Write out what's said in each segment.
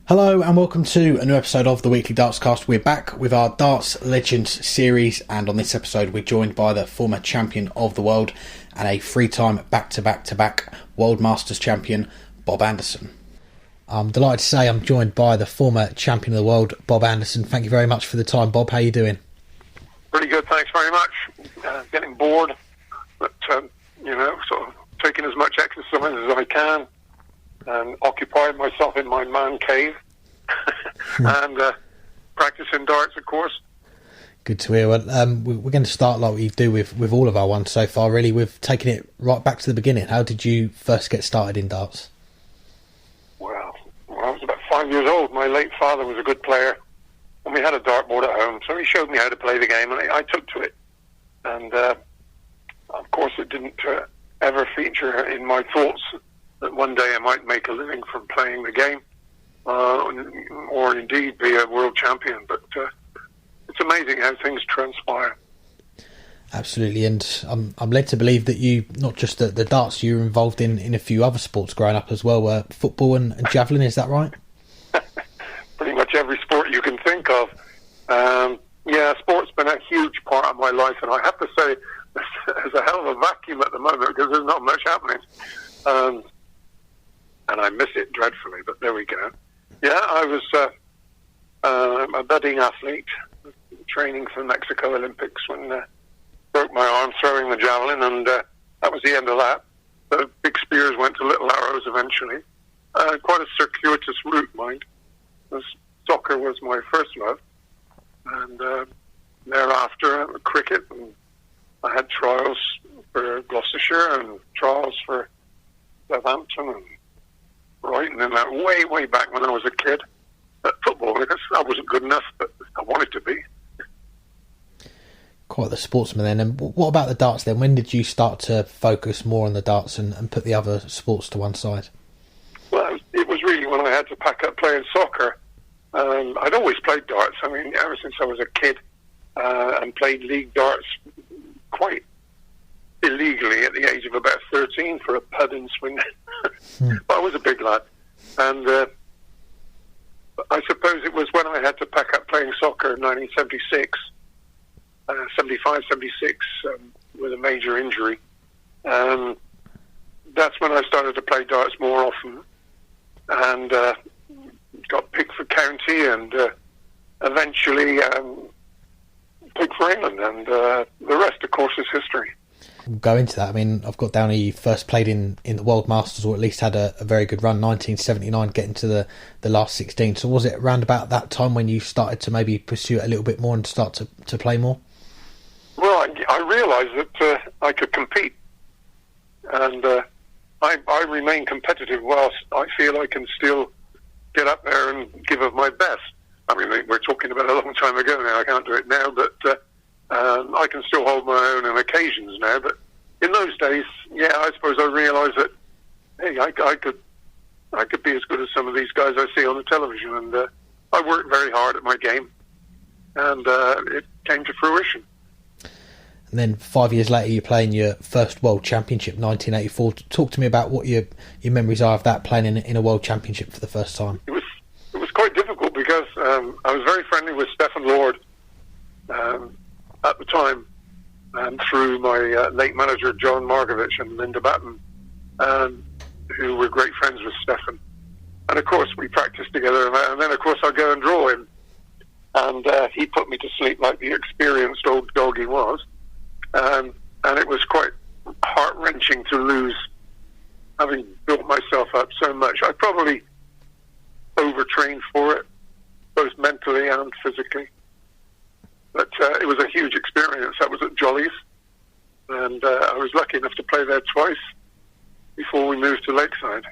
Hello and welcome to a new episode of the Weekly Darts Cast. We're back with our Darts Legends series, and on this episode we're joined by the former champion of the world and a three-time back-to-back World Masters champion, Bob Anderson. I'm delighted to say I'm joined by the former champion of the world, Bob Anderson. Thank you very much for the time, Bob. How are you doing? Pretty good, thanks very much. Getting bored, but sort of taking as much exercise as I can, and occupying myself in my man cave, and practicing darts, of course. Good to hear. Well, we're going to start like we do with all of our ones so far, really. We've taken it right back to the beginning. How did you first get started in darts? Well, I was about 5 years old. My late father was a good player, and we had a dartboard at home, so he showed me how to play the game, and I took to it. And, of course, it didn't ever feature in my thoughts that one day I might make a living from playing the game, or indeed be a world champion. But it's amazing how things transpire. Absolutely, and I'm led to believe that you, not just the darts, you were involved in a few other sports growing up as well, football and javelin, is that right? Pretty much every sport you can think of. Sport's been a huge part of my life, and I have to say there's a hell of a vacuum at the moment because there's not much happening. And I miss it dreadfully, but there we go. Yeah, I was a budding athlete, training for the Mexico Olympics when broke my arm throwing the javelin, and that was the end of that. The big spears went to little arrows eventually. Quite a circuitous route, mind. Soccer was my first love, and thereafter cricket, and I had trials for Gloucestershire and trials for Southampton and Brighton, and that way back when I was a kid. At football, because I wasn't good enough, but I wanted to be. Quite the sportsman then. And what about the darts then? When did you start to focus more on the darts and put the other sports to one side? Well, it was really when I had to pack up playing soccer. I'd always played darts. I mean, ever since I was a kid, and played league darts quite illegally at the age of about 13 for a pub in Swindon. But I was a big lad. And I suppose it was when I had to pack up playing soccer in 1976, 75, 76, with a major injury. That's when I started to play darts more often, and got picked for county, and eventually picked for England, and the rest, of course, is history. We'll go into that. I mean, I've got down here you first played in the World Masters, or at least had a very good run, 1979, getting to the last 16. So was it around about that time when you started to maybe pursue it a little bit more and start to play more? Well, I realised that I could compete, and I remain competitive whilst I feel I can still get up there and give of my best. I mean, we're talking about a long time ago now. I can't do it now, but I can still hold my own on occasions now. But in those days, I suppose I realised that, hey, I could be as good as some of these guys I see on the television. And I worked very hard at my game, and it came to fruition. And then 5 years later, you're playing your first World Championship, 1984. Talk to me about what your memories are of that, playing in a World Championship for the first time. It was quite difficult because I was very friendly with Stephen Lord at the time, and through my late manager John Margovich and Linda Batten, who were great friends with Stephen. And of course we practiced together, and then of course I'd go and draw him, and he put me to sleep like the experienced old dog he was. And it was quite heart-wrenching to lose, having built myself up so much. I probably overtrained for it, both mentally and physically. But it was a huge experience. That was at Jolly's, and I was lucky enough to play there twice before we moved to Lakeside.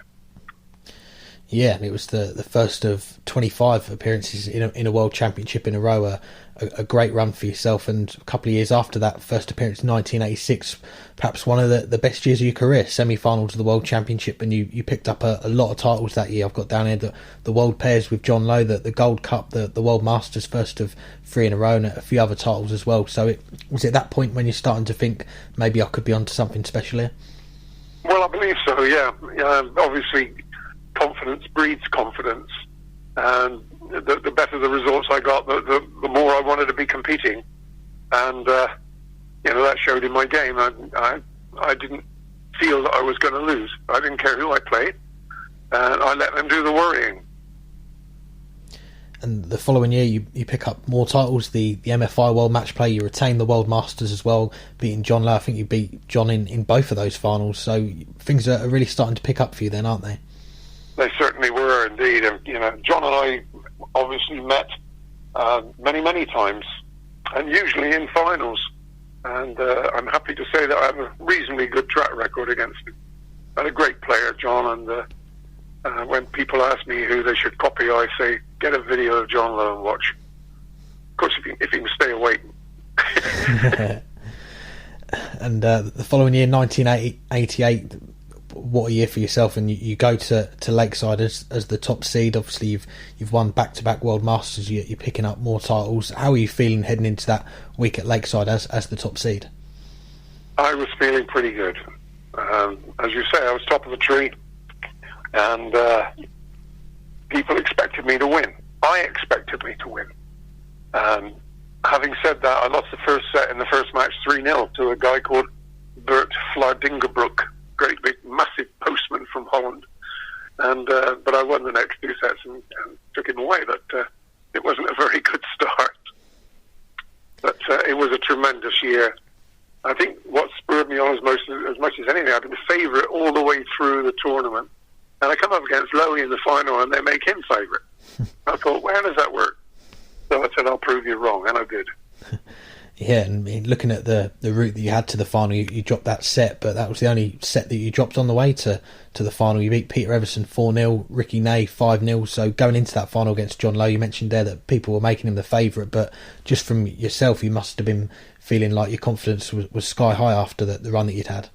Yeah, and it was the first of 25 appearances in a World Championship in a row. A great run for yourself, and a couple of years after that first appearance in 1986, perhaps one of the best years of your career, semi-finals of the World Championship, and you picked up a lot of titles that year. I've got down here the World Pairs with John Lowe, the Gold Cup, the World Masters, first of 3 in a row, and a few other titles as well. So was it that point when you're starting to think maybe I could be onto something special here? Well, I believe so, yeah. Obviously confidence breeds confidence, And the better the results I got, the more I wanted to be competing. And, that showed in my game. I didn't feel that I was going to lose. I didn't care who I played. And I let them do the worrying. And the following year, you pick up more titles, the MFI World Match Play, you retain the World Masters as well, beating John Lowe. I think you beat John in both of those finals. So things are really starting to pick up for you then, aren't they? They certainly were indeed. And, John and I obviously met many times, and usually in finals. And I'm happy to say that I have a reasonably good track record against him. I'm a great player, John, and when people ask me who they should copy, I say, get a video of John Lowe and watch. Of course, if you can stay awake. And the following year, 1988, what a year for yourself, and you go to Lakeside as the top seed. Obviously you've won back-to-back World Masters, you're picking up more titles. How are you feeling heading into that week at Lakeside as the top seed? I was feeling pretty good. As you say, I was top of the tree, and people expected me to win. I expected me to win. Having said that, I lost the first set in the first match 3-0 to a guy called Bert Vladingerbroek, great big massive postman from Holland, and but I won the next two sets and took him away. But it wasn't a very good start. But it was a tremendous year. I think what spurred me on as much as anything, I've been a favourite all the way through the tournament, and I come up against Lowe in the final, and they make him favourite. I thought, well, how does that work? So I said, I'll prove you wrong, and I did. Yeah, and looking at the route that you had to the final, you dropped that set, but that was the only set that you dropped on the way to the final. You beat Peter Everson 4-0, Ricky Ney 5-0. So going into that final against John Lowe, you mentioned there that people were making him the favourite, but just from yourself, you must have been feeling like your confidence was sky high after the run that you'd had.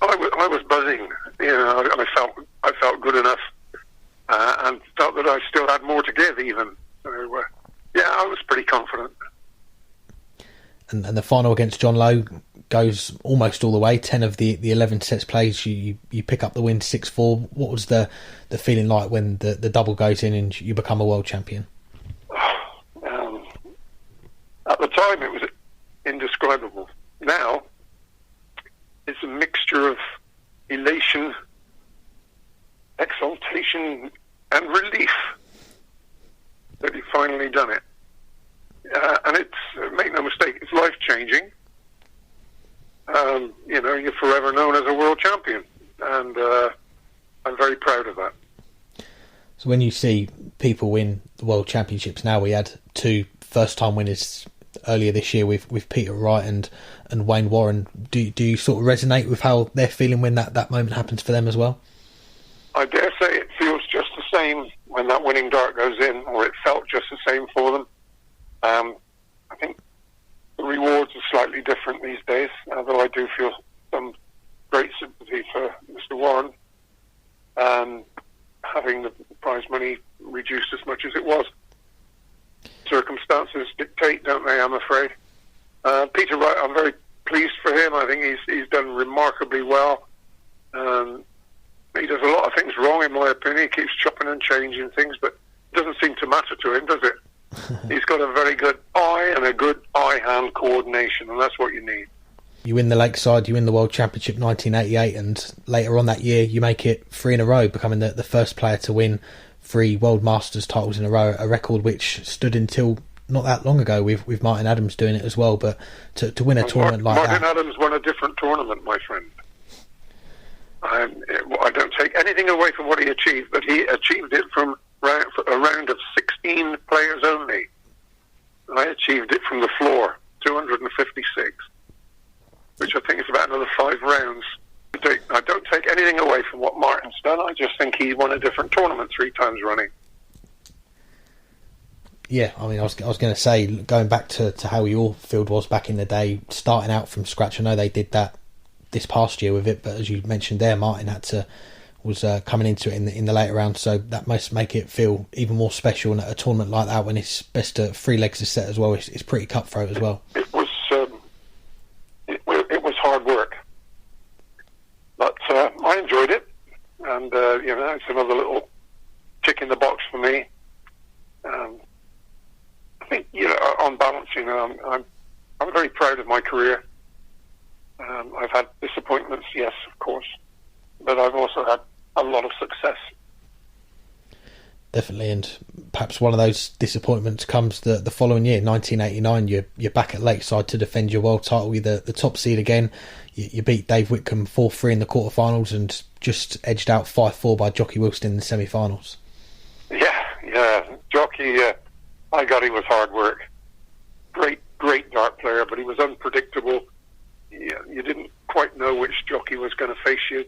I was buzzing. I felt good enough, and felt that I still had more to give even. So I was pretty confident. And the final against John Lowe goes almost all the way. 10 of the 11 sets played, you pick up the win 6-4. What was the feeling like when the double goes in and you become a world champion? At the time, it was indescribable. Now, it's a mixture of elation, exaltation, and relief that you've finally done it. And it's, make no mistake, it's life-changing. You're forever known as a world champion, and I'm very proud of that. So when you see people win the world championships now, we had two first-time winners earlier this year with Peter Wright and Wayne Warren. Do you sort of resonate with how they're feeling when that moment happens for them as well? I dare say it feels just the same when that winning dart goes in, or it felt just the same for them. I think the rewards are slightly different these days, although I do feel some great sympathy for Mr. Warren, having the prize money reduced as much as it was. Circumstances dictate, don't they, I'm afraid. Peter Wright, I'm very pleased for him. I think he's done remarkably well. He does a lot of things wrong, in my opinion. He keeps chopping and changing things, but it doesn't seem to matter to him, does it? He's got a very good eye and a good eye-hand coordination, and that's what you need. You win the Lakeside, you win the World Championship 1988, and later on that year you make it 3 in a row, becoming the first player to win 3 World Masters titles in a row, a record which stood until not that long ago with Martin Adams doing it as well. But to win a tournament like Martin that... Adams won a different tournament, my friend. I don't take anything away from what he achieved, but he achieved it from a round of 16 players only. I achieved it from the floor, 256, which I think is about another 5 rounds. I don't take anything away from what Martin's done. I just think he won a different tournament 3 times running. Yeah, I mean, I was going to say, going back to how your field was back in the day, starting out from scratch. I know they did that this past year with it, but as you mentioned there, Martin was coming into it in the later round, so that must make it feel even more special. And at a tournament like that, when it's best at 3 legs a set as well, it's pretty cutthroat as well. It was hard work, but I enjoyed it, and it's another little tick in the box for me. on balance, I'm very proud of my career. I've had disappointments, yes, of course, but I've also had a lot of success. Definitely, and perhaps one of those disappointments comes the following year, 1989. You're back at Lakeside to defend your world title. You're the top seed again. You beat Dave Whitcomb 4-3 in the quarterfinals and just edged out 5-4 by Jockey Wilson in the semi-finals. Yeah. Jockey, I got he was hard work. Great dart player, but he was unpredictable. You didn't quite know which jockey was going to face you.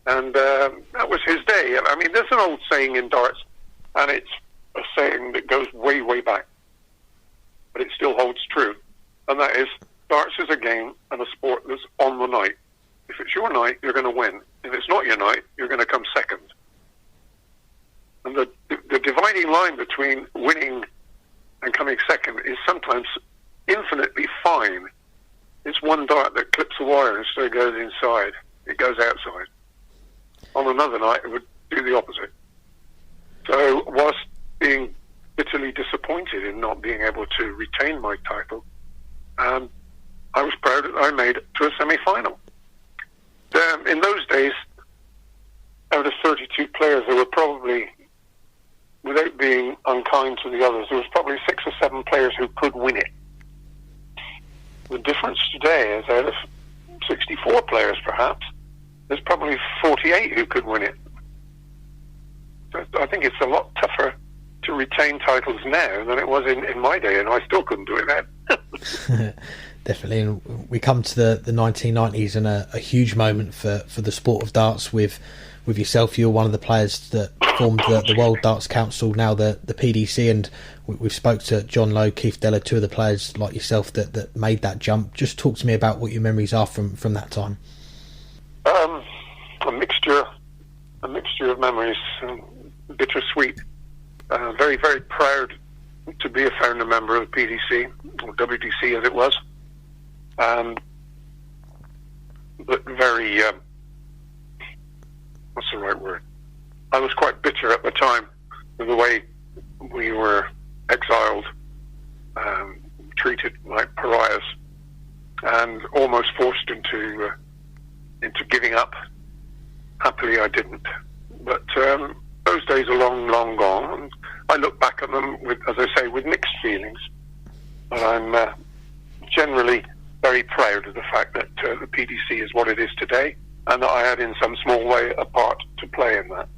And that was his day. I mean, there's an old saying in darts, and it's a saying that goes way, way back, but it still holds true. And that is, darts is a game and a sport that's on the night. If it's your night, you're going to win. If it's not your night, you're going to come second. And the dividing line between winning and coming second is sometimes infinitely fine. It's one dart that clips a wire instead of goes inside. It goes outside. On another night, it would do the opposite. So, whilst being bitterly disappointed in not being able to retain my title, I was proud that I made it to a semi-final. In those days, out of 32 players, there were probably, without being unkind to the others, there was probably 6 or 7 players who could win it. The difference today is out of 64 players, perhaps, there's probably 48 who could win it. So I think it's a lot tougher to retain titles now than it was in my day, and I still couldn't do it then. Definitely, and we come to the 1990s and a huge moment for the sport of darts with yourself. You're one of the players that formed the World Darts Council, now the PDC, and we've spoke to John Lowe, Keith Deller, 2 of the players like yourself that made that jump. Just talk to me about what your memories are from that time. A mixture of memories, bittersweet. Very, very proud to be a founder member of the PDC, or WDC as it was. But very, what's the right word? I was quite bitter at the time with the way we were exiled, treated like pariahs, and almost forced into giving up. Happily, I didn't. But those days are long, long gone. And I look back at them with, as I say, with mixed feelings. But I'm generally very proud of the fact that the PDC is what it is today, and that I had, in some small way, a part to play in that.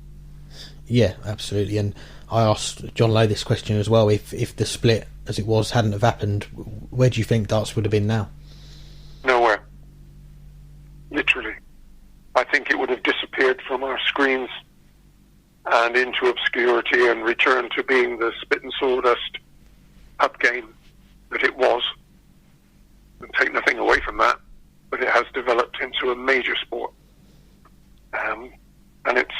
Yeah, absolutely. And I asked John Lowe this question as well. If the split, as it was, hadn't have happened, where do you think darts would have been now? Nowhere. Literally. I think it would have disappeared from our screens and into obscurity and returned to being the spit and sawdust pub game that it was. And take nothing away from that, but it has developed into a major sport. And it's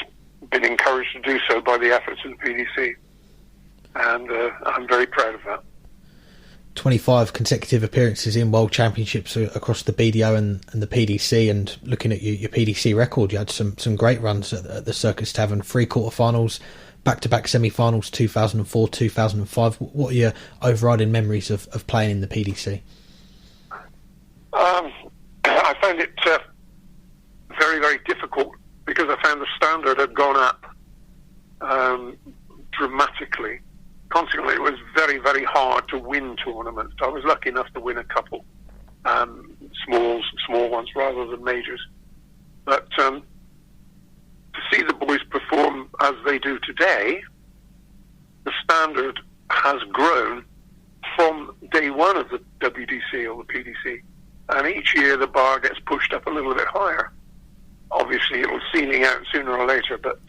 been encouraged to do so by the efforts of the PDC. And I'm very proud of that. 25 consecutive appearances in World Championships across the BDO and the PDC, and looking at your PDC record, you had some great runs at the Circus Tavern, 3 quarterfinals, back-to-back semi-finals, 2004, 2005. What are your overriding memories of playing in the PDC? I found it very, very difficult because I found the standard had gone up dramatically. Consequently, it was very, very hard to win tournaments. I was lucky enough to win a couple, small ones rather than majors. But to see the boys perform as they do today, the standard has grown from day one of the WDC or the PDC. And each year the bar gets pushed up a little bit higher. Obviously, it was ceiling out sooner or later, but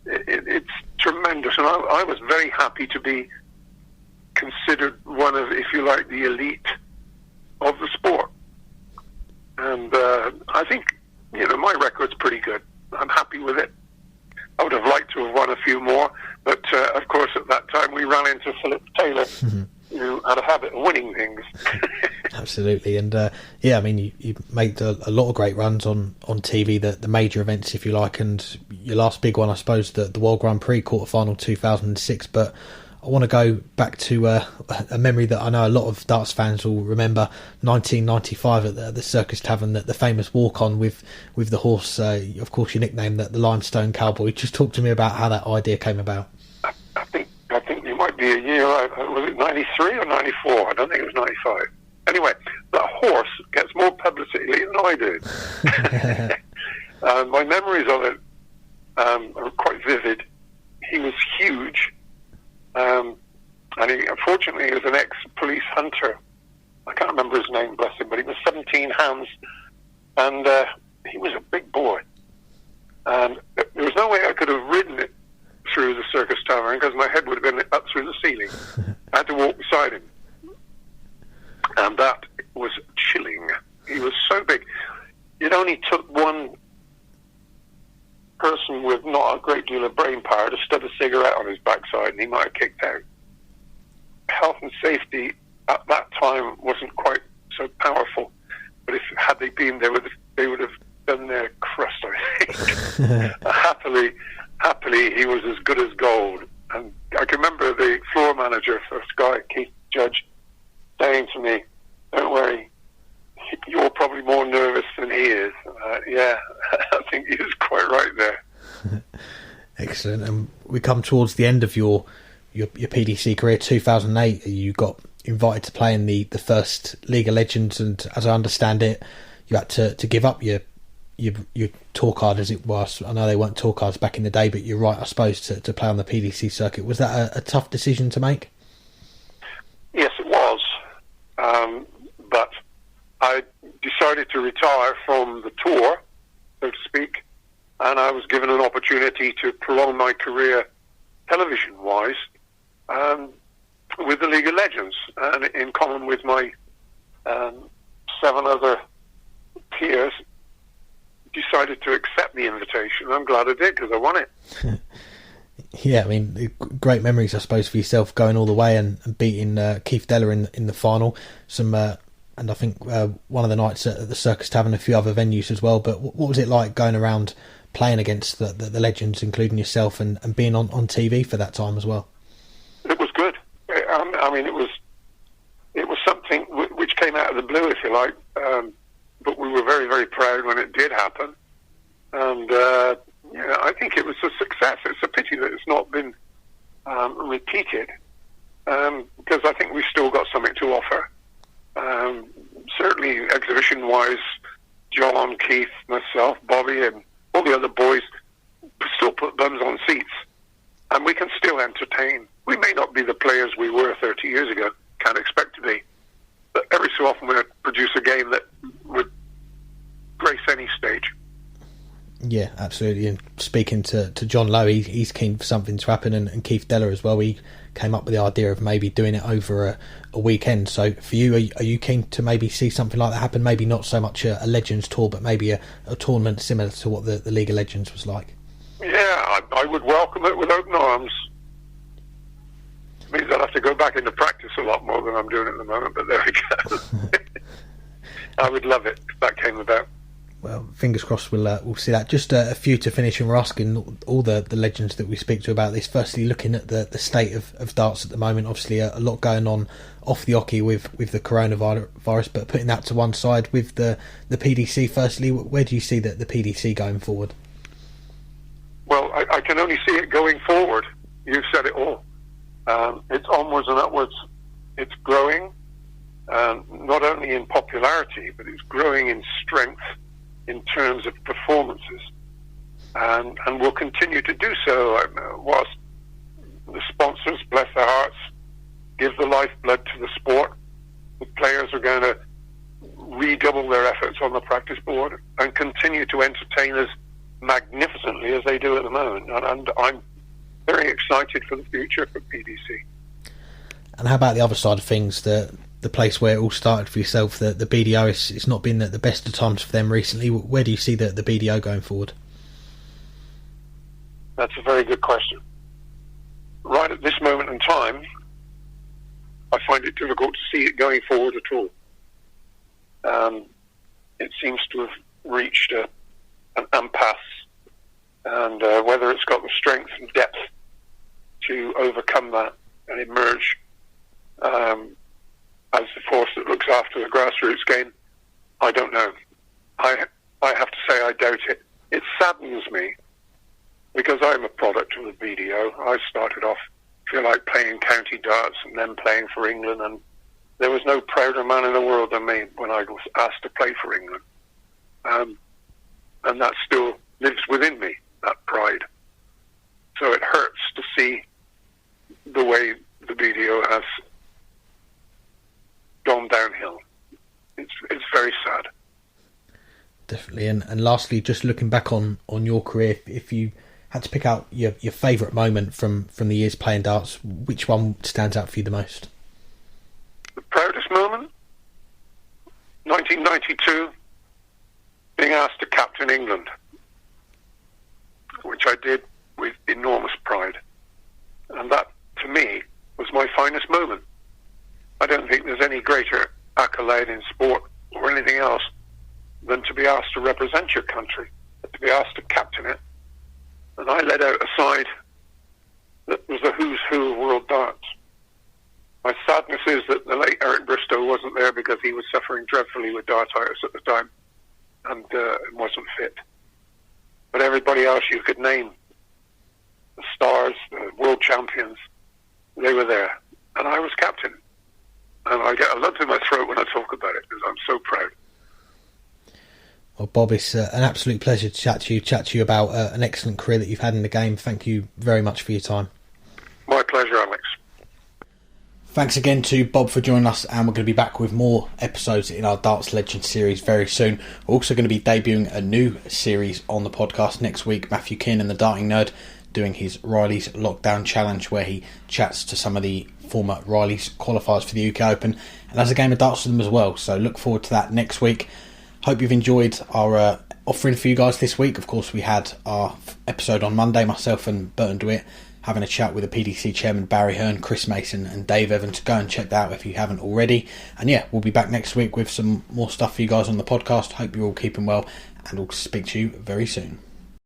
it's tremendous. And I was very happy to be considered one of, if you like, the elite of the sport. And I think, my record's pretty good. I'm happy with it. I would have liked to have won a few more, but of course at that time we ran into Philip Taylor, who had a habit of winning things. Absolutely. And you made a lot of great runs on TV, the major events, if you like, and your last big one, I suppose, the World Grand Prix quarterfinal 2006. But I want to go back to a memory that I know a lot of darts fans will remember. 1995 at the Circus Tavern, the famous walk-on with the horse. Of course, you nicknamed that the Limestone Cowboy. Just talk to me about how that idea came about. I think it might be a year. Was it 93 or 94? I don't think it was 95. Anyway, that horse gets more publicity than I did. My memories of it are quite vivid. He was huge, and unfortunately he was an ex-police hunter. I can't remember his name, bless him, but he was 17 hands, and he was a big boy. And there was no way I could have ridden it through the Circus Tavern because my head would have been up through the ceiling. I had to walk beside him. And that was chilling. He was so big. It only took one person with not a great deal of brain power to stub a cigarette on his backside and he might have kicked out. Health and safety at that time wasn't quite so powerful, but had they been, they would have done their crust, I think. Happily, he was as good as gold. And I can remember the floor manager for Sky, Keith Judge, saying to me, "Don't worry, you're probably more nervous than he is." Yeah, I think he was quite right there. Excellent. And we come towards the end of your PDC career, 2008. You got invited to play in the first League of Legends, and as I understand it, you had to give up your tour card, as it was. I know they weren't tour cards back in the day, but you're right, I suppose, to play on the PDC circuit. Was that a tough decision to make? Yes, it was. But I decided to retire from the tour, so to speak, and I was given an opportunity to prolong my career television-wise with the League of Legends, and in common with my 7 other peers, decided to accept the invitation. I'm glad I did because I won it. Yeah, I mean, great memories, I suppose, for yourself going all the way and beating Keith Deller in the final. And I think one of the nights at the Circus Tavern, a few other venues as well. But what was it like going around playing against the legends, including yourself, and being on TV for that time as well? It was good. I mean, it was something which came out of the blue, if you like. But we were very, very proud when it did happen. And I think it was a success. It's a pity that it's not been repeated, because I think we've still got something to offer. Certainly exhibition-wise, John, Keith, myself, Bobby, and all the other boys still put bums on seats, and we can still entertain. We may not be the players we were 30 years ago, can't expect to be, but every so often we produce a game that would grace any stage. Yeah, absolutely. And speaking to John Lowe, he's keen for something to happen, and Keith Deller as well. He came up with the idea of maybe doing it over a weekend. So for you, are you keen to maybe see something like that happen? Maybe not so much a Legends tour, but maybe a tournament similar to what the League of Legends was like? Yeah, I would welcome it with open arms. It means I'll have to go back into practice a lot more than I'm doing at the moment, but there we go. I would love it if that came about. Well, fingers crossed we'll see that. Just a few to finish, and we're asking all the legends that we speak to about this. Firstly, looking at the state of darts at the moment, obviously a lot going on off the hockey with the coronavirus, but putting that to one side with the PDC, firstly, where do you see the PDC going forward? Well, I can only see it going forward. You've said it all. It's onwards and upwards. It's growing, not only in popularity, but it's growing in strength in terms of performances, and will continue to do so whilst the sponsors, bless their hearts, give the lifeblood to the sport. The players are going to redouble their efforts on the practice board and continue to entertain us magnificently as they do at the moment, and I'm very excited for the future for PDC. And how about the other side of things, the place where it all started for yourself, the BDO? It's not been the best of times for them recently. Where do you see the BDO going forward? That's a very good question. Right at this moment in time, I find it difficult to see it going forward at all. It seems to have reached an impasse, and whether it's got the strength and depth to overcome that and emerge as the force that looks after the grassroots game? I don't know. I have to say I doubt it. It saddens me because I'm a product of the BDO. I started off, if you like, playing county darts and then playing for England, and there was no prouder man in the world than me when I was asked to play for England. And that still lives within me, that pride. So it hurts to see the way the BDO has gone downhill. It's very sad. Definitely. And lastly, just looking back on your career, if you had to pick out your favourite moment from the years playing darts, which one stands out for you the most? The proudest moment? 1992, being asked to captain England, which I did with enormous pride. And that, to me, was my finest moment. I don't think there's any greater accolade in sport or anything else than to be asked to represent your country, to be asked to captain it. And I led out a side that was the who's who of world darts. My sadness is that the late Eric Bristow wasn't there because he was suffering dreadfully with dartitis at the time and wasn't fit. But everybody else you could name, the stars, the world champions, they were there. And I was captain. And I get a lump in my throat when I talk about it because I'm so proud. Well, Bob, it's an absolute pleasure to chat to you about an excellent career that you've had in the game. Thank you very much for your time. My pleasure, Alex. Thanks again to Bob for joining us, and we're going to be back with more episodes in our Darts Legends series very soon. We're also going to be debuting a new series on the podcast next week. Matthew Keenan, the Darting Nerd, doing his Riley's Lockdown Challenge, where he chats to some of the former Riley's qualifiers for the UK Open and has a game of darts with them as well. So look forward to that next week. Hope you've enjoyed our offering for you guys this week. Of course, we had our episode on Monday, myself and Burton DeWitt having a chat with the PDC chairman Barry Hearn, Chris Mason and Dave Evans. Go and check that out if you haven't already. And yeah, we'll be back next week with some more stuff for you guys on the podcast. Hope you're all keeping well, and we'll speak to you very soon.